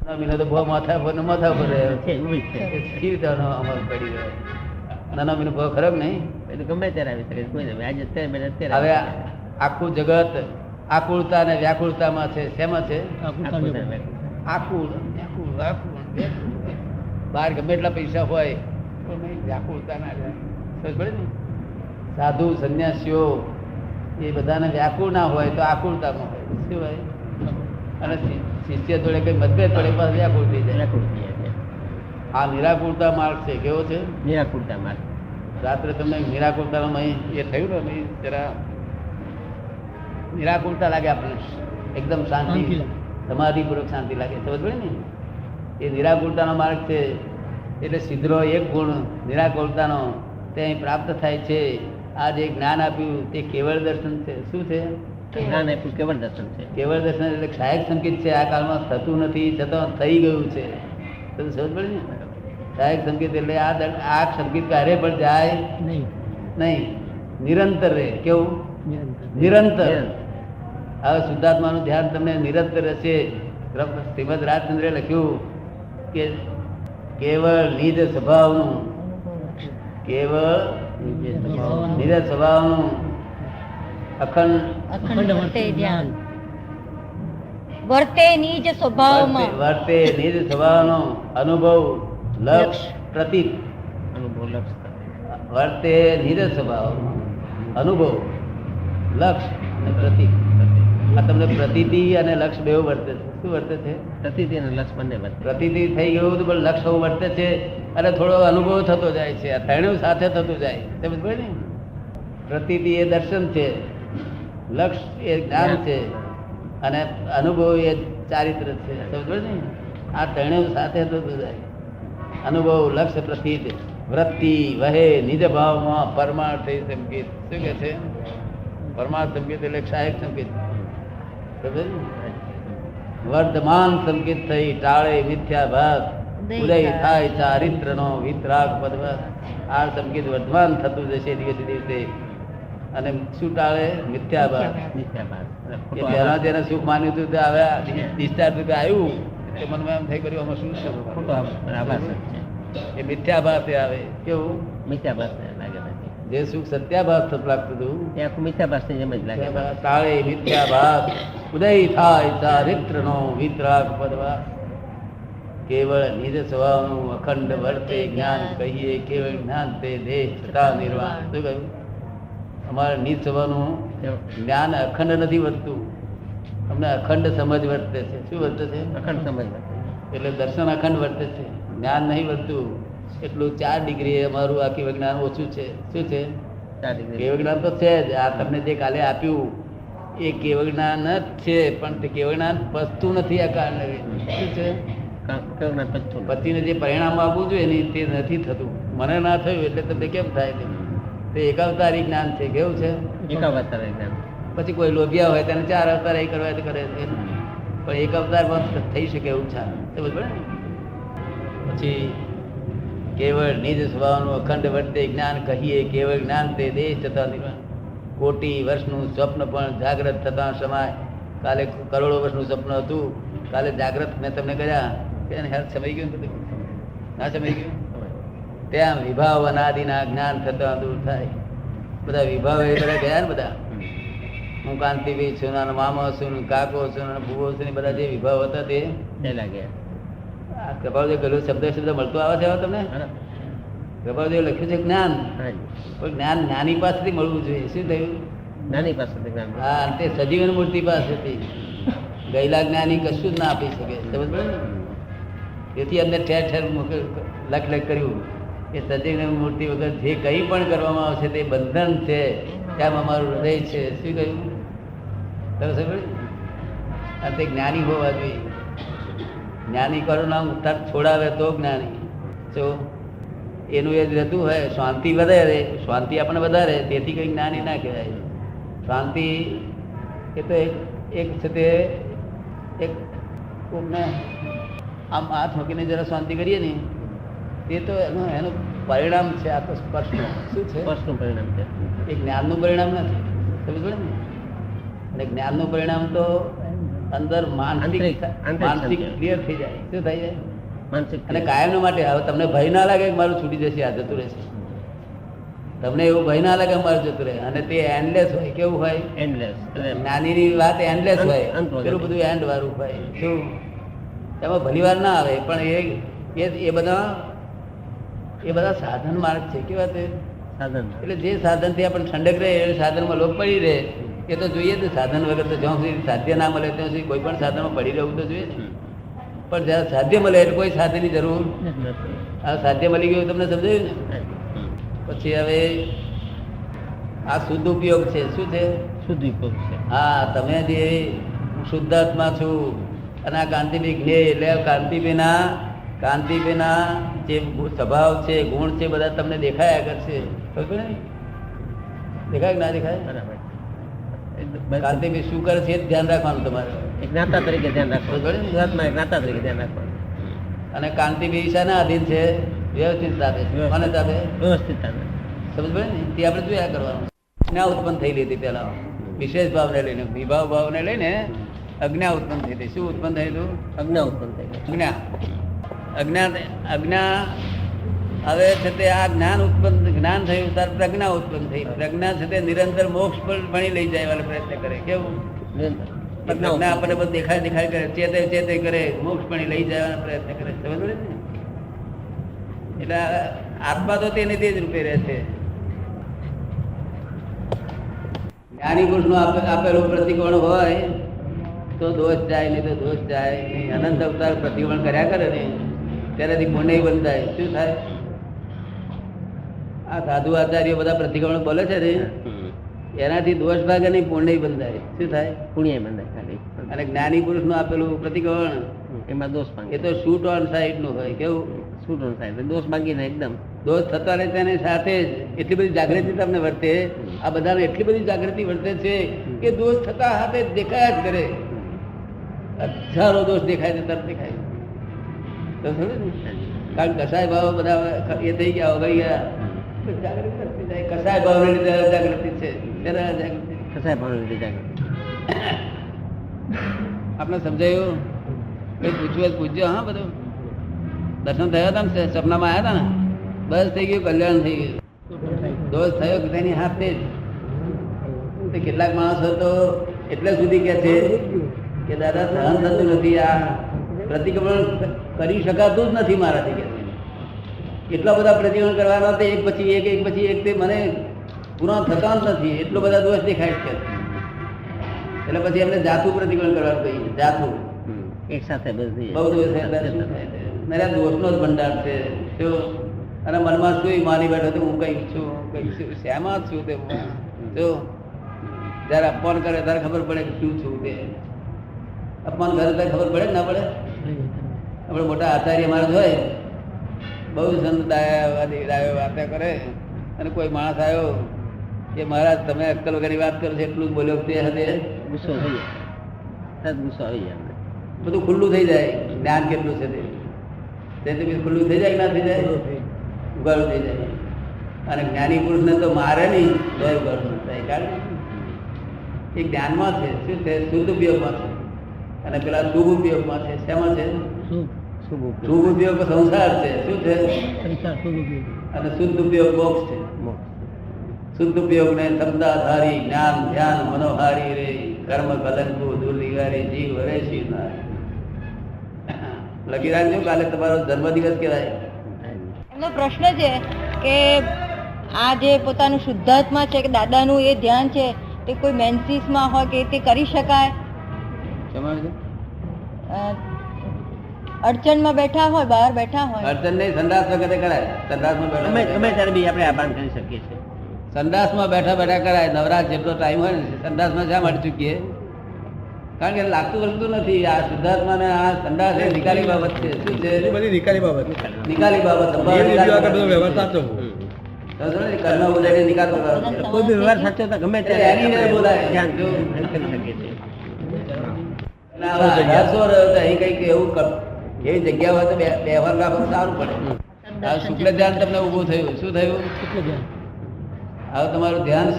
તો બહુ માથા પર અમલ પડી રહ્યો. નાના મીનો ભાવ ખરાબ નહીં. ગમે ત્યારે આવી શકે કોઈ નહીં. આજે અત્યારે હવે અત્યારે આખું જગત આકુળતા અને વ્યાકુળતામાં છે. શેમાં છે? આકુળ વ્યાકુળ આકુળ વ્યાકુળ. બહાર ગમે એટલા પૈસા હોય પણ નહીં, વ્યાકુળતા ના રહે. સમજ પડે ને? સાધુ સંન્યાસીઓ એ બધાને વ્યાકુળ ના હોય તો આકુળતામાં હોય. શું હોય? અને શિષ્ય જોડે કઈ મતભેદ પડે પાછું વ્યાકુળ થઈ જાય. આ નિરાકુળતા માર્ગ છે. કેવો છે? નિરાકુળતા માર્ગ. રાત્રે તમને નિરાકુળતાનો એ થયું ને જરા નિરાકુળતા લાગે આપણને, એકદમ શાંતિ, સમાધિપૂર્વક શાંતિ લાગે. સમજ પડે ને? એ નિરાકુળતાનો માર્ગ છે. એટલે સિદ્ધરો એક ગુણ નિરાકુળતાનો તે અહીં પ્રાપ્ત થાય છે. આ જે જ્ઞાન આપ્યું તે કેવળ દર્શન છે. શું છે? જ્ઞાન આપ્યું કેવળ દર્શન છે. કેવળ દર્શન એટલે સહાયક સંકેત છે. આ કાળમાં થતું નથી, છતાં થઈ ગયું છે. સમજ પડે ને? સહાયક સંકેત એટલે આ સંકેત ક્યારે પણ જાય નહીં, નિરંતર રહે. કેવું? નિરંતર. હવે શુદ્ધાત્માનું ધ્યાન તમને નિરંતર રહેશે. શ્રીમદ રાજચંદ્રે લખ્યું કે કેવળ નિજ સ્વભાવનું, કેવળ નિજ સ્વભાવનું અખંડ વર્તે નિજ સ્વભાવમાં, વર્તે નિજ સ્વભાવનો અનુભવ લક્ષ પ્રતીત. અનુભવ લક્ષ વર્તે નિજ સ્વભાવ અનુભવ લક્ષ અને પ્રતીત. આ તમને પ્રતીતિ અને લક્ષ બેવ વર્તે છે. શું વર્તે છે? પ્રતિતિ અને લક્ષ બંને વર્તે. પ્રતીતિ થઈ ગયું હતું પણ લક્ષ એવું વર્તે છે અને થોડો અનુભવ થતો જાય છે. આ ત્રણેય સાથે થતું જાય. સમજ પડે ને? પ્રતીતિ એ દર્શન છે, લક્ષ એ જ્ઞાન છે અને અનુભવ એ ચારિત્ર છે. સમજ પડે ને? આ ત્રણેય સાથે થતું જાય. અનુભવ લક્ષ પ્રતીત વૃત્તિ વહે નિજ ભાવમાં પરમાર્થ સંકેત. શું કે છે? પરમાર્થ સંકેત એટલે સહાયક સંકેત. વર્ધમાન સંકેત થઈ ટાળે મિથ્યાભાસ ઉદય થાય ચારિત્ર નો વિતરાગ પદવાસ. આ સંકેત વર્ધમાન થતું જશે દિવસે દિવસે. અને શું ટાળે? મિથ્યાભાસ. એ પહેલા જેને સુખ માન્યું હતું તે હવે ડિસ્ચાર્જ રૂપે આવ્યું તે મનમાં એમ થઈ કર્યું આમાં શું છે? એ મિથ્યાભાસ આવે. કેવું? મિથ્યાભાસ લાગે નથી. જે સુખ સત્યાભાસ થતું લાગતું હતું તે આખું મિથ્યાભાસ ની જેમ જ લાગે. ટાળે મિથ્યાભાસ ઉદય થાય ચારિત્ર નો વિતરાગ પદવાસ. કેવળ નિજ સ્વભાવનું અખંડ વર્તે જ્ઞાન કહીએ. કેવળ જ્ઞાન તે દેહ છતાં નિર્વાણ. શું કહ્યું? અમારે નિજ સ્વભાવનું જ્ઞાન અખંડ નથી વર્તતું, અમને અખંડ સમજ વર્તે છે. શું વર્તે છે? અખંડ સમજ વર્તે. એટલે દર્શન અખંડ વર્તે છે, જ્ઞાન નહીં વર્તતું. એટલું 4 ડિગ્રી અમારું આ કેવ જ્ઞાન ઓછું છે. શું છે? 4 ડિગ્રી કેવ જ્ઞાન તો છે જ. આ તમને જે કાલે આપ્યું એ કેવ જ્ઞાન જ છે, પણ તે કેવ જ્ઞાન પચતું નથી. આ કારણે શું છે? પતિને જે પરિણામ આપવું જોઈએ ને તે નથી થતું. મને ના થયું એટલે તમને કેમ થાય? તે એકાવતારી જ્ઞાન છે. કેવું છે? એકાવતારી જ્ઞાન. પછી કોઈ લોભિયા હોય તેને 4 અવતાર એ કરવા કરે છે, પણ એક અવતારમાં થઈ શકે એવું છે. સમજ પડે ને? પછી કેવળ નિજ સ્વભાવનું અખંડ વર્તે જ્ઞાન કહીએ. કેવળ જ્ઞાન તે દેહ છતાં નિર્વાણ. કોટી વર્ષનું સ્વપ્ન પણ જાગ્રત થતા સમાય. કાલે કરોડો વર્ષનું સ્વપ્ન હતું, કાલે જાગ્રત મેં તમને કહ્યા કે સમય ગયું બધું ના સમય ગયું. ત્યાં વિભાવ અનાદિના જ્ઞાન થતા દૂર થાય. બધા વિભાવ એ બધા ગયા ને બધા. હું કાંતિભાઈ છું, મામો છું, કાકો છું, ભૂવો છું, બધા જે વિભાવ હતા તે લાગ્યા. કૃપાળદેવ ગયેલું શબ્દ મળતો આવે છે તમને? કૃપાળદેવ લખ્યું છે જ્ઞાન, પણ જ્ઞાન જ્ઞાની પાસેથી મળવું જોઈએ. શું થયું? જ્ઞાની પાસેથી જ્ઞાન. હા, તે સજીવન મૂર્તિ પાસેથી. ગયેલા જ્ઞાની કશું જ ના આપી શકે. સમજ પડે ને? તેથી અંદર ઠેર ઠેર લખ કર્યું કે સજીવન મૂર્તિ વગર જે કંઈ પણ કરવામાં આવશે તે બંધન છે. તેમ અમારું હૃદય છે. શું કહ્યું? તમે સમજ? અને તે જ્ઞાની હોવા જોઈએ. જ્ઞાની કરો નામ છોડાવે તો જ્ઞાની. જો એનું એ જ રહેતું હોય શાંતિ વધારે, શાંતિ આપણને વધારે, તેથી કંઈ જ્ઞાની ના કહેવાય. શાંતિ એ તો એક છે તે એક કોઈને આમ હાથ મૂકીને જરા શાંતિ કરીએ ને તે તો એનું પરિણામ છે. આ તો સ્પર્શનું. શું છે? સ્પર્શનું પરિણામ છે. એ જ્ઞાનનું પરિણામ નથી. સમજ પડે ને? અને જ્ઞાનનું પરિણામ તો અંદર માનસિક આંતરિક માનસિક શાંતિ. ક્લિયર થઈ જાય. શું થઈ જાય? માનસિક અને કાયમ માટે હવે તમને ભય ના લાગે કે મારું છૂટી જશે, આ જતું રહેશે. તમને એવું ભય ના લાગે કે મારું જતું રહે. અને તે એન્ડલેસ હોય. કેવું હોય? એન્ડલેસ નાનીની વાત એન્ડલેસ અંત- હોય, અંત વગર. પેલું બધું એન્ડ વાળું હોય. શું એમાં ભલી વાર ના આવે, પણ એ બધા સાધન માર્ગ છે. કેવા તે? સાધન એટલે જે સાધનથી આપણે ઠંડક રહે એ સાધનમાં લોક પડી રહે એ તો જોઈએ જ. સાધન વગર તો જ્યાં સુધી સાધ્ય ના મળે ત્યાં સુધી કોઈ પણ સાધનમાં પડી રહેવું તો જોઈએ ને. પણ જ્યારે સાધ્ય મળે એટલે કોઈ સાધનની જરૂર. આ સાધ્ય મળી ગયું તમને સમજાયું ને. પછી હવે આ શુદ્ધ ઉપયોગ છે. શું છે? શુદ્ધ ઉપયોગ છે. હા, તમે જે શુદ્ધાત્મા છો અને આ કાંતિભાઈ જ્ઞેય એટલે કાંતિભાઈના જે સ્વભાવ છે, ગુણ છે, બધા તમને દેખાયા કરશે. ખબર ને? દેખાય કે ના દેખાય? બરાબર. કાંતિભાઈ શું કરે છે એ જ ધ્યાન રાખવાનું તમારે. એક જ્ઞાતા તરીકે ધ્યાન રાખવાનું. બરાબર ને? શુદ્ધાત્મા એક જ્ઞાતા તરીકે ધ્યાન રાખવાનું. અને કાંતિભાઈ શાના આધીન છે? વ્યવસ્થિત તાબે છે. કોને તાબે? વ્યવસ્થિત તાબે. સમજ પડે ને? તે આપણે જોયા કરવાનું. જ્ઞા ઉત્પન્ન થયેલી હતી પેલા વિશેષ ભાવને લઈને, વિભાવ ભાવને લઈને અજ્ઞા ઉત્પન્ન થઈ હતી. શું ઉત્પન્ન થયેલું? અજ્ઞા ઉત્પન્ન થઈ ગઈ. અજ્ઞા હવે છે તે આ જ્ઞાન થયું ત્યારે પ્રજ્ઞા ઉત્પન્ન થઈ. પ્રજ્ઞા છે તે નિરંતર મોક્ષ પર ભણી લઈ જાય વાળો પ્રયત્ન કરે. કેવું? પ્રજ્ઞા આપણને બધું દેખાય કરે, ચેતે કરે, મોક્ષ પણ લઈ જવાનો પ્રયત્ન કરે. સમજ પડે ને? એટલે આત્મા તો તેને તે જ રૂપે રહે છે. જ્ઞાની પુરુષ નું આપેલું પ્રતિકોણ હોય તો દોષ જાય, નહીં તો દોષ જાય નહીં. અનંત અવતાર પ્રતિકોણ કર્યા કરે ને ત્યારેથી પુણ્ય બંધાય. શું થાય? આ સાધુ આચાર્યો બધા પ્રતિક્રમણ બોલે છે ને એનાથી દોષ ભાગે નહીં, પુણ્ય બંધાય. શું થાય? પુણ્ય બંધાય ખાલી. અને જ્ઞાની પુરુષ નું આપેલું પ્રતિક્રમણ એમાં દોષ એ ભાંગે. તો શૂટ ઓન સાઈડ નું હોય. કેવું? શું ટોન થાય? દોષ ભાંગી જાય એકદમ. દોષ થતા રહે તેની સાથે જ એટલી બધી જાગૃતિ તમને વર્તે. આ બધાને એટલી બધી જાગૃતિ વર્તે છે કે દોષ થતા હાથે જ દેખાયા જ કરે. હજારો દોષ દેખાય છે, તરત દેખાય. તો સમજે ને? કારણ કે કસાય ભાવ બધા એ થઈ ગયા, વગાઈ ગયા. જાગૃતિ વધતી જાય. કસાય ભાવને લીધે જાગૃતિ છે. તેના જાગૃતિ કસાય ભાવને લીધે જાગૃતિ. આપણે સમજાયું? કઈ પૂછવું પૂછજો. હા, બધું દર્શન થયા હતા ને, સપનામાં આવ્યા હતા ને, બસ થઈ ગયું, કલ્યાણ થઈ ગયું. દોષ થયો કે તેની હાથે જ. કેટલાક માણસો તો એટલે સુધી કે છે કે દાદા સહન થતું નથી, આ પ્રતિક્રમણ કરી શકાતું જ નથી મારાથી. કે એટલા બધા પ્રતિક્રમણ કરવાના હતા, એક પછી એક તે મને પૂરા થતા જ નથી. એટલો બધા દોષ દેખાય છે. એટલે પછી એમને જાતું પ્રતિક્રમણ કરવાનું કહીએ. જાતું એક સાથે બધી બહુ દોષ મેરા દોષનો જ ભંડાર છે. અને મનમાં શું માની બેઠો તો હું કઈક છું, શ્યામાં છું. તે જો જયારે અપમાન કરે ત્યારે ખબર પડે કે શું છું. તે અપમાન કરે ત્યારે ખબર પડે કે ના પડે? આપણે મોટા આચાર્ય માણસ હોય, બહુ સંત ડાયો વાતો કરે, અને કોઈ માણસ આવ્યો કે મહારાજ તમે અક્કલ વગરની વાત કરો છો, એટલું જ બોલ્યો તે હદે ગુસ્સો થઈ જાય. ગુસ્સો આવી જાય અમને. બધું ખુલ્લું થઈ જાય. જ્ઞાન કેટલું છે તે ખુલ્લું થઈ જાય કે ના થઈ જાય? ઉગાડું થઈ જાય. અને જ્ઞાની પુરુષને તો મારે નહીં તો ઉગાડું થાય. કારણ એ જ્ઞાનમાં છે. શું છે? શુદ્ધ ઉપયોગમાં છે. અને પેલા શુભ ઉપયોગમાં છે. શેમાં છે? શુભ શુભ ઉપયોગ સંસાર છે. શું છે? શુભ ઉપયોગ. અને શુદ્ધ ઉપયોગ મોક્ષ છે. શુદ્ધ ઉપયોગ ને શબ્દાધારી જ્ઞાન ધ્યાન મનોહારી રે કર્મ કલંકો દુર્નિવારી જીવ હરે શિવ લખી રાખજો. કાલે તમારો જન્મદિવસ કહેવાય. એમનો પ્રશ્ન છે કે આ જે પોતાનું શુદ્ધાત્મા છે કે દાદાનું એ ધ્યાન છે તે કોઈ મેન્સીસમાં હોય કે તે કરી શકાય? સમજ? અડચણમાં બેઠા હોય, બહાર બેઠા હોય. અડચણ નહીં, સંદાસ વખતે કરાય. સંદાસમાં ગમે બેઠા ગમે ત્યારે બી આપણે આબાન કરી શકીએ છીએ. સંદાસમાં બેઠા બેઠા કરાય. નવરાત જેટલો ટાઈમ હોય ને સંદાસમાં શા માટે ચૂકીએ? કારણ કે લાગતું વળતું નથી. આ શુદ્ધાત્મા ને આ સંદાસ એ નિકાલી બાબત છે. શું છે? બધી નિકાલી બાબત. નિકાલી બાબત. વ્યવહાર સાચો. કર્મ ઉડાડી નિકાલ કરવાનો. કોઈ બી વ્યવહાર સાચો તો ગમે એટલે એની અંદર બોલાય. ધ્યાન કરી શકીએ છીએ. અને આવા 1800 રહ્યો તો અહીં કંઈક એવું એવી જગ્યા હોય તો બેહવાર રાખો સારું પડે. આ શુક્લ ધ્યાન તમને ઊભું થયું. શું થયું? હવે તમારું ધ્યાન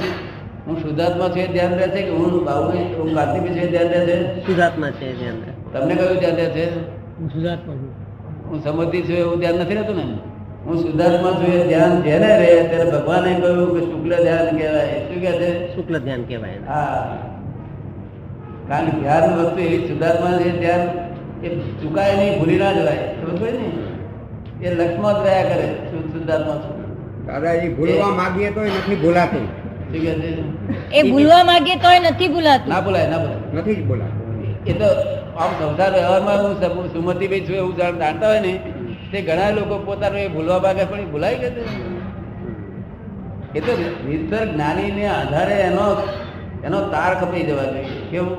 હું શુદ્ધાત્મા છું એ ધ્યાન રહે છે કે હું બાબુ હું કાર્તિક છું એ ધ્યાન રહે છે? શુદ્ધાત્મા છે ધ્યાન રહે. તમને કયું ધ્યાન રહે છે? હું શુદ્ધાત્મા છું. હું સમજતી છું એવું ધ્યાન નથી રહેતું ને. હું શુદ્ધાત્મા છું એ ધ્યાન જેને રહે ત્યારે ભગવાને કહ્યું કે શુક્લ ધ્યાન કહેવાય. શું કહે છે? શુક્લ ધ્યાન કહેવાય એને. હા, કારણ કે ધ્યાન વસ્તુ એવી શુદ્ધાત્મા એ ધ્યાન એ ચુકાય નહીં, ભૂલી ના જવાય. સમજ પડી ને? એ લક્ષ્મણ જ રહ્યા કરે શુદ્ધાત્મા છું. દાદાજી ભૂલવા માંગીએ તો નથી ભૂલાતું. શું કહે છે? એ ભૂલવા માંગે તોય નથી ભૂલાતું. ના બોલાય, ના બોલાય. નથી જ ભૂલાતું. એ તો આમ સંસાર વ્યવહારમાં હું સુમતિભાઈ છું એવું જાણતા હોય ને તે ઘણા લોકો પોતાનું એ ભૂલવા માંગે પણ એ ભૂલાઈ ગયું. એ તો રીતસર જ્ઞાનીને આધારે એનો તાર કપાઈ જવા જોઈએ. કેવું?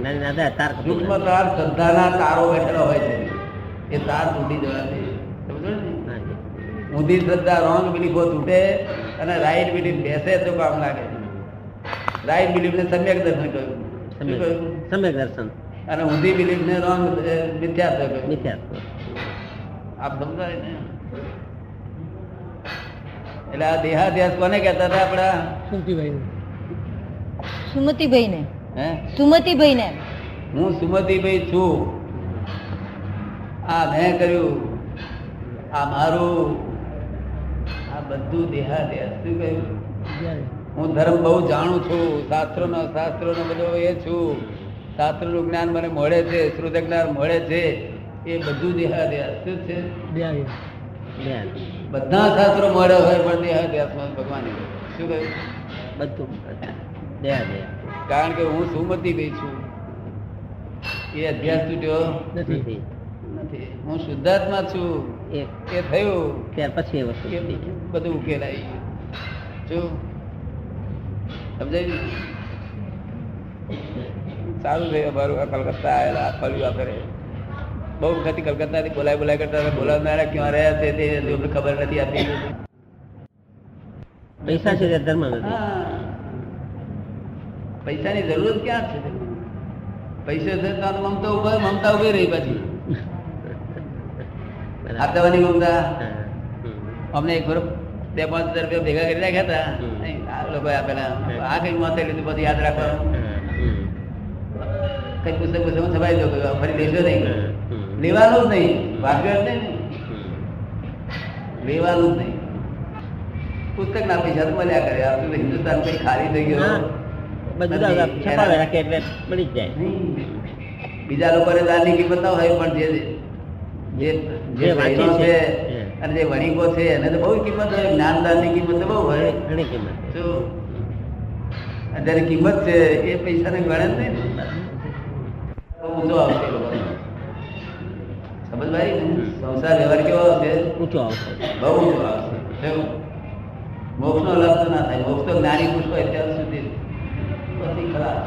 ના દાદા તાર સૂક્ષ્મ તાર શ્રદ્ધાના તારો બેઠેલો હોય છે, એ તાર તૂટી જવા જોઈએ. સમજો ને? ઊંધી શ્રદ્ધા રોંગ બિલીફો તૂટે અને રાઈટ બિલીફ બેસે તો કામ લાગે. રાઈટ બિલીફને સમ્યક દર્શન કહ્યું. શું કહ્યું? સમ્યક દર્શન. અને ઊંધી બિલીફને રોંગ મિથ્યાત્વ કહ્યું. મિથ્યાત્વ. આપ સમજાય ને? એટલે આ દેહાધ્યાસ કોને કહેતા હતા આપડા? સુમતિભાઈ ને હે? સુમતિભાઈ ને હું સુમતિભાઈ છું, આ મેં કર્યું, આ મારું, આ બધું દેહાધ્યાસ. શું કહ્યું? હું ધર્મ બહુ જાણું છું, શાસ્ત્રોનો બધો એ છું, શાસ્ત્રનું જ્ઞાન મને મળે છે, શ્રુત જ્ઞાન મળે છે, એ બધું દેહાધ્યાસ. શું છે? ધ્યાન. બધા શાસ્ત્રો મળે હોય પણ દેહાધ્યાસમાં ભગવાન. શું કહ્યું? બધું દયા દયા કારણ કે હું સુમતિભાઈ છું, એ અભ્યાસ તૂટ્યો નથી. નથી. હું શુદ્ધાત્મા છું, એ એ થયું ત્યાર પછી એ વસ્તુ એ થઈ ગઈ. બધું ઉકેલાઈ ગયું. સમજાય? સારું થયું અમારું આ કલકત્તા આવેલા ફર્યું આપે. બહુ વખત કલકત્તાથી બોલાય કરતા હતા. બોલાવનારા ક્યાં રહ્યા છે તે અમને ખબર નથી આપી. પૈસા છે તે ધર્મ નથી. હા, પૈસાની જરૂરત ક્યાં છે? પૈસો છે તો મમતા ઉભી રહી. પછી આપવાની મમતા. અમને એક વખત 2-5 હજાર રૂપિયા ભેગા કરી રાખ્યા હતા. આ લોકો આપેલા. આ કઈ માથે લીધું પછી યાદ રાખવાનું. કઈ પુસ્તક છપાઈ દો, ફરી લેશો નહીં. લેવાનું જ નહીં. ભાગ્ય જ નહીં. લેવાનું જ નહીં. પુસ્તક ના પૈસા તો મળ્યા કરે. આપણું હિન્દુસ્તાન કઈ ખાલી થઈ ગયો. બધું છપાવે રાખે એટલે મળી જ જાય. બીજા લોકોને દાનની કિંમત ના હોય પણ જે વાંચે બહેનો છે છે અને જે વણિકો છે એને તો બહુ કિંમત હોય. જ્ઞાનદાનની કિંમત તો બહુ હોય. ઘણી કિંમત. શું જયારે કિંમત છે એ પૈસાને ગણે જ નહીં ને. બહુ ઊંચો આવશે એ લોકોને. સમજ ભાઈ? સંસાર વ્યવહાર કેવો આવશે? ઊંચો આવશે. બહુ ઊંચો આવશે. મોક્ષ નો લાભ તો ના થાય. મોક્ષ તો જ્ઞાની પુરુષ હોય ત્યાં સુધી પછી ખરા.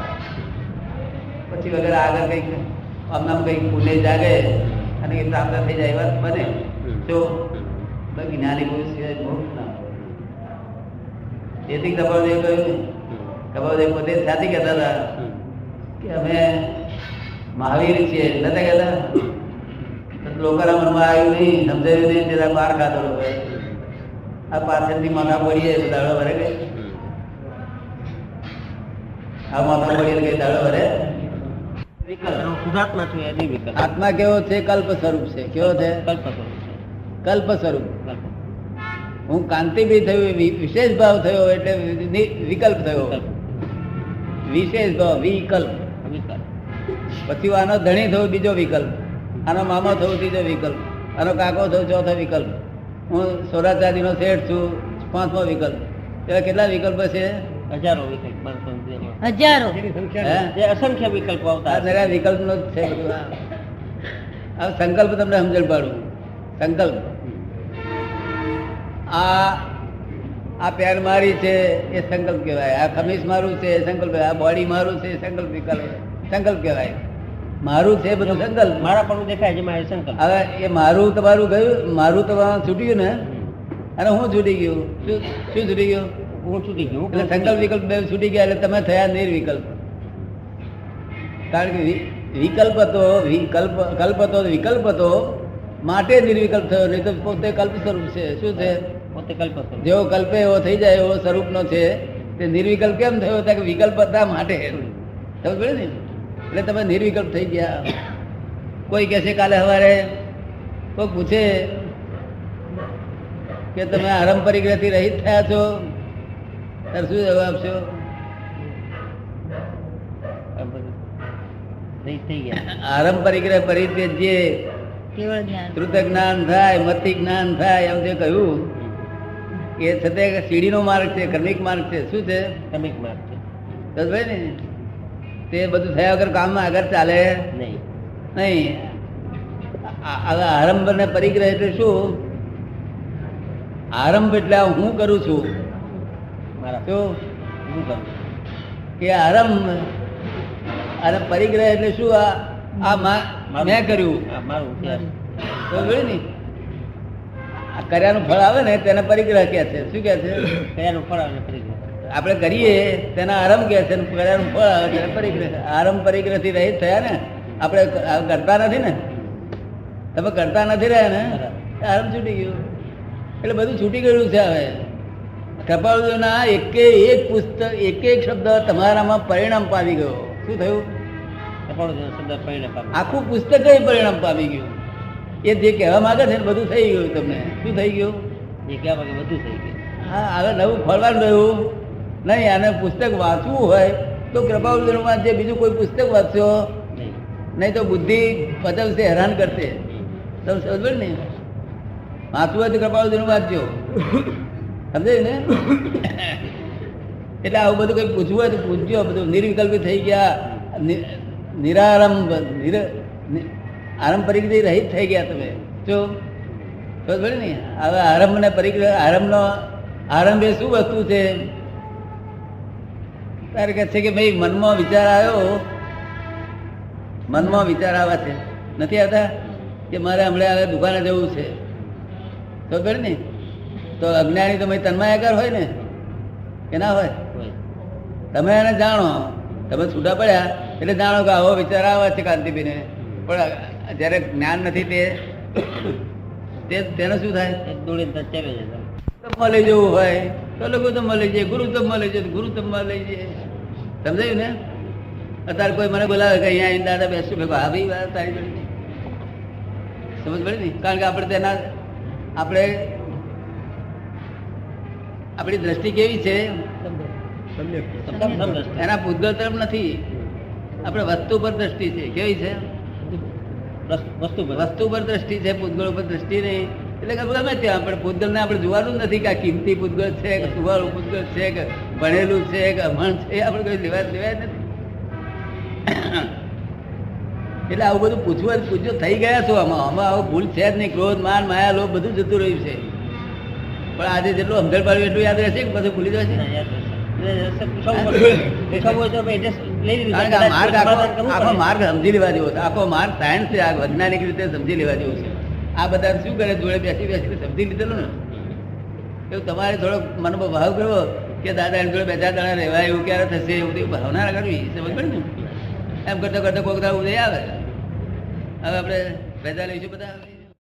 પછી વગર આગળ કઈક આમનામ કઈક પુણ્ય જાગે અને એ પ્રાપ્ત થઈ જાય એ વાત બને. જો બાકી જ્ઞાની પુરુષ સિવાય મોક્ષ ના. તેથી કપાળદેવ કહ્યું, કપાળદેવ પોતે સાથી કહેતા હતા કે અમે મહાવીર છીએ. નતા કહેતા? લોકોના મનમાં આવ્યું નહીં, સમજાયું નહીં, જરા બહાર ખાધો. આ પાછળથી માથા પડીએ તો દાડો ભરે ગઈ. આ માથા પડીએ કઈ દાડો ભરે? શુદ્ધાત્મા છું એની વિકલ્પ. આત્મા કેવો છે? કલ્પ સ્વરૂપ છે. કેવો છે? કલ્પ સ્વરૂપ છે. કલ્પ સ્વરૂપ. હું કાંતિભાઈ થયું, વિશેષ ભાવ થયો એટલે વિકલ્પ થયો. વિશેષ ભાવ વિકલ્પ. પછી આનો ધણી થયો બીજો વિકલ્પ, આનો મામો થયો ત્રીજો વિકલ્પ, આનો કાકો થયો ચોથો વિકલ્પ. હું સોરાચાંદીનો શેઠ છું, 5મો વિકલ્પ. એવા કેટલા વિકલ્પ છે? હજારો વિકલ્પ. હજારો. જે અસંખ્ય વિકલ્પો આવતા હશે. આ વિકલ્પનો જ છે બધું. આ સંકલ્પ તમને સમજણ પાડું. સંકલ્પ આ પેર મારી છે એ સંકલ્પ કહેવાય. આ ખમીસ મારું છે એ સંકલ્પ. આ બોડી મારું છે એ સંકલ્પ સંકલ્પ કહેવાય. મારું છે બધું સંકલ્પ. મારા પણ દેખાય છે મારે સંકલ્પ. હવે એ મારું તમારું ગયું, મારું તમારું છૂટ્યું ને, અને હું છૂટી ગયું. શું છૂટી ગયું? હું છૂટી ગયું. એટલે સંકલ્પ વિકલ્પ બે છૂટી ગયા એટલે તમે થયા નિર્વિકલ્પ. કારણ કે વિકલ્પ હતો, કલ્પ હતો, વિકલ્પ હતો માટે નિર્વિકલ્પ થયો. નહીં તો પોતે કલ્પ સ્વરૂપ છે. શું છે? પોતે કલ્પ સ્વરૂપ. જેવો કલ્પે એવો થઈ જાય એવો સ્વરૂપનો છે તે તે નિર્વિકલ્પ કેમ થયો કે વિકલ્પ હતા માટે સમજ પડે ને એટલે તમે નિર્વિકલ્પ થઈ ગયા. કોઈ કહે છે કાલે સવારે કોઈ પૂછે કે તમે આરંભ પરિગ્રહથી રહિત થયા છો, ત્યારે શું જવાબ આપશો? થઈ ગયા. આરંભ પરિગ્રહ પરિત્યજ્ય કેવળ જ્ઞાન. શ્રુત જ્ઞાન થાય, મતિ જ્ઞાન થાય, એમ જે કહ્યું એ છતાં સીડીનો માર્ગ છે, ક્રમિક માર્ગ છે. શું છે? ક્રમિક માર્ગ છે. બસ ભાઈ ને તે બધું થયા વગર કામમાં આગળ ચાલે નહીં. નહીં. હવે આરંભ અને પરિગ્રહ એટલે શું? આરંભ એટલે આ હું કરું છું. મારા શું હું કરું કે આરંભ અને પરિગ્રહ એટલે શું? આ મેં કર્યું. આ મારું છે. તો જોયું ને આ કર્યાનું ફળ આવે ને તેને પરિગ્રહ કહે છે. શું કહે છે? કયાનું ફળ આવે પરિગ્રહ. આપણે કરીએ તેના આરંભ કહે છે, કર્યાનું ફળ આવે તેને પરિગ્રહ. આરંભ પરિગ્રહ થી રહિત થયા ને આપણે કરતા નથી ને, તમે કરતા નથી રહ્યા ને, આરંભ છૂટી ગયું. એટલે બધું છૂટી ગયેલું છે. હવે કૃપાળુના એકે એક પુસ્તક એક એક શબ્દ તમારામાં પરિણામ પામી ગયો. શું થયું? શબ્દ પરિણામ પામે. આખું પુસ્તક પરિણામ પામી ગયું. એ જે કહેવા માંગે છે ને બધું થઈ ગયું. તમને શું થઈ ગયું? જે કહેવા માંગે બધું થઈ ગયું. હા, હવે નવું ફળવાનું રહ્યું નહીં. આને પુસ્તક વાંચવું હોય તો કૃપાળુનું વાંચે, બીજું કોઈ પુસ્તક વાંચશો નહીં. નહીં તો બુદ્ધિ પચવશે, હેરાન કરશે. તમે સમજો ને, વાંચવું હોય તો કૃપાળુનું વાંચજો. સમજાયું ને? એટલે આવું બધું કંઈ પૂછવું હોય તો પૂછજો. બધું નિર્વિકલ્પી થઈ ગયા, નિરારંભ આરંભ પરિગ્રહ રહિત થઈ ગયા તમે. જો સમજ ને, હવે આરંભ ને પરિગ્રહ, આરંભ એ શું વસ્તુ છે? તારે કહે છે કે ભાઈ મનમાં વિચાર આવ્યો, મનમાં વિચાર આવે છે, નથી આવતા કે મારે હમણાં હવે દુકાને જવું છે, તો ખબર ને? તો અજ્ઞાની તો ભાઈ તન્માયાકાર હોય ને કે ના હોય? તમે એને જાણો, તમે છૂટા પડ્યા એટલે જાણો કે આવો વિચાર આવે છે કાંતિભાઈને, પણ જ્યારે જ્ઞાન નથી તેને શું થાય? એક દોડી ચેવે છે. તમમાં લઈ જવું હોય તો લોકો તમમાં લઈ જાય, ગુરુ તમમાં લઈ જાય, ગુરુ તમમાં લઈ જાય. સમજાયું ને? અત્યારે કોઈ મને બોલાવે કે અહીંયા આવીને દાદા બેસું, ભેગો હા ભાઈ વાત તારી જોડે સમજ પડે ને? કારણ કે આપણે તેના આપણી દ્રષ્ટિ કેવી છે? એના પૂતગલ તરફ નથી, આપણે વસ્તુ પર દ્રષ્ટિ છે. કેવી છે? વસ્તુ પર દ્રષ્ટિ છે, પૂતગળ ઉપર દ્રષ્ટિ નહીં. એટલે કે ગમે ત્યાં આપણે પૂતગલને આપણે જોવાનું જ નથી કે આ કિંમતી પૂતગળ છે કે સુવાળું પૂતગળ છે કે ભણેલું છે કે અભણ છે, આપણે કોઈ લેવા નથી. એટલે આવું બધું પૂછજો થઈ ગયા છો. આમાં આવું ભૂલ છે જ નહીં. ક્રોધ, માન, માયા, લોભ બધું જતું રહ્યું છે. પણ આજે જેટલું સમજણ પાડ્યું એટલું યાદ રહેશે કે બધું ભૂલી જશે. આખો માર્ગ સમજી લેવા જેવો છે. આખો માર્ગ સાયન્સ છે, આ વૈજ્ઞાનિક રીતે સમજી લેવા જેવું છે. આ બધા શું કરે? જોડે બેસી સમજી લીધેલું ને. એવું તમારે થોડો મનમાં ભાવ કરવો કે દાદા એમ જોડે 2-4 દાડા રહેવાય, એવું ક્યારે થશે, એવું બધી ભાવના કરવી. સમજ પડે ને? એમ કરતા કરતા કોઈક દાડો ઉદય આવે. હવે આપણે ભેજા લઈશું બધા.